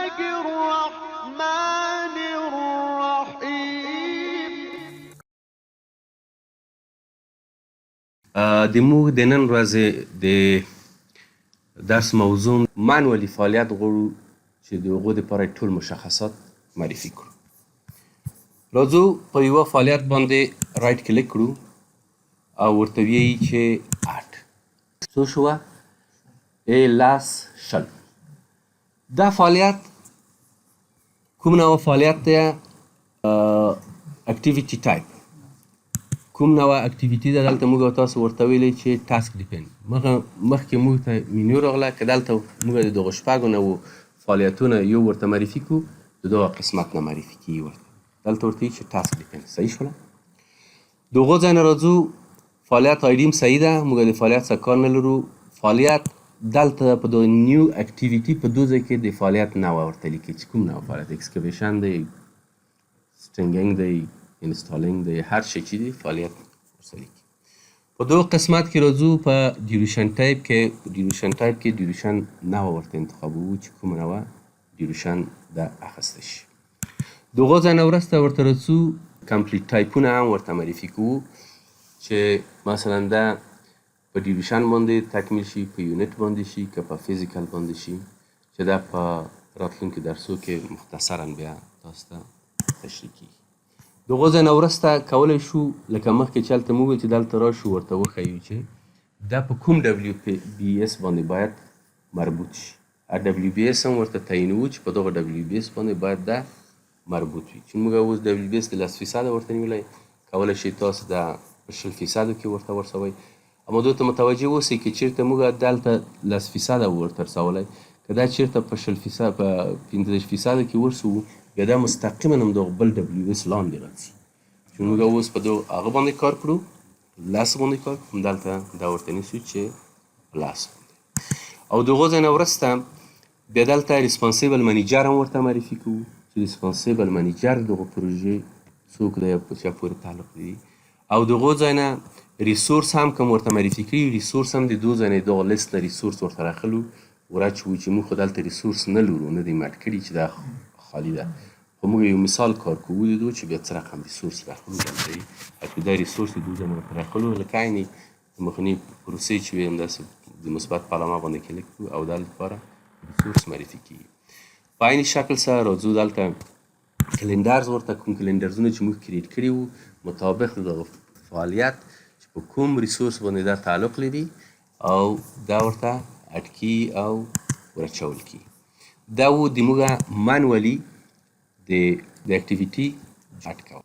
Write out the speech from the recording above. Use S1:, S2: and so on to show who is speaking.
S1: الله الرحمن الرحيم.
S2: د موږ د نن ورځې د درس موضوع مانولي فعالیت غواړو چې د هغو دپاره ټول مشخصات معرفي کړو. راځو په یوه فعالیت باندې رایټ کلیک کړو او ورته ویایي چې اډ څو شوه لاس شل. دا فعالیت کوم نوع فعالیت دی؟ اکټیویټي ټایپ. کوم نوع اکټیویټي ده؟ دلته موږ او تاسو ورته ویلی چې ټاسک ډیپینډ. مخکې موږ ته مینیو راغله که دلته موږ د دغو شپږو نوعو فعالیتونه یو ورته معرفي کړو د دغه قسمت نه معرفي کېږي ورته. دلته ورته وایي چې ټاسک ډیپینډ. صحیح شوله؟ د هغو ځای نه راځو فعالیت آیډي هم صحیح ده، موږ د فعالیت څخه کار نه لرو. فعالیت دلته په دغه نیو اکټیویټي په دو ځای کې د فعالیت نوع ورته لیکي چې کوم نوع فعالیت اکسکیویشن دی، سټرنګینګ دی، انسټالینګ دی، هر شی چې دی فعالیت ورسره لیکي. په دغه قسمت کې راځو په ډیوریشن ټایپ کې. ډیوریشن نوع ورته انتخابوو چې کومه نوع ډیوریشن ده اخیسته شي. د هغو ځای نه وروسته ورته راځو کمپلیټ ټایپونه هم ورته معرفي کوو چې مثلا ده په ډیوریشن باندې تکمیل شي، په یونټ باندې شي، که په فیزیکل باندې شي، چې دا په راتلونکي درسو کې مختصرا بیا تاسو ته تشریح کیږي. د هغو ځای نه وروسته کولی شو لکه مخکې چې هلته موږ چې دلته راشو ورته وښیو چې دا په کوم ډبلیو بي ایس باندې باید مربوط شي. ډبلیو بي ایس هم ورته تعینوو چې په دغه ډبلیو بي ایس باندې باید دا مربوط وي. چې موږ اوس ډبلیو بي ایس د 10% ورته نیولی، کولی شئ تاسو دا په 20% کې ورته ورسوئ. اما دو ته متوجه اوسئ که چېرته موږ دلته 10% ورته رسولی، که دا چېرته په 15% کې ورسوو بیا دا مستقیما هم دغه بل ډبلیو ایس لاندې راځي. چې موږ اوس په دغه هغه باندې کار کړو، 10 باندې کار کړو، دلته دا ورته نیسو چې 10 باندې. او د هغو ځای نه وروسته بیا دلته ریسپانسیبل منیجر هم ورته معرفي کوو چې ریسپانسیبل منیجر دغه پروژې څوک دی او په چا پورې تعلق لري. او د هغو ځای نه ریسورس هم کوم ورته معرفي کړي. ریسورس هم د دو ځای نه دغه لیست نه ریسورس ورته راخلو ورچوو چې موږ خو دلته ریسورس نه لرو، نه دی مټ کړي چې دا خالی ده. خو موږ یو مثال کار کوو د دو چې بیا څه رقم ریسورس راخلو دلته وي. که دا ریسورس د دو ځای نه ورته راخلو لکه عین د مخني پروسې چې وي همداسې د مثبت په علامه باندې کلیک کړو او دا لپاره ریسورس معرفي کېږي. په عین شکل سره راځو دلته کلنډرز ورته کوم کلنډرزونه چې موږ کریټ کړي وو مطابق د دغه فعالیت چې په کوم ریسورس باندې دا تعلق لري او دا ورته اډ کي او ورچول کي. دا و د موږ مانولي د اکټیویټي اډ کول.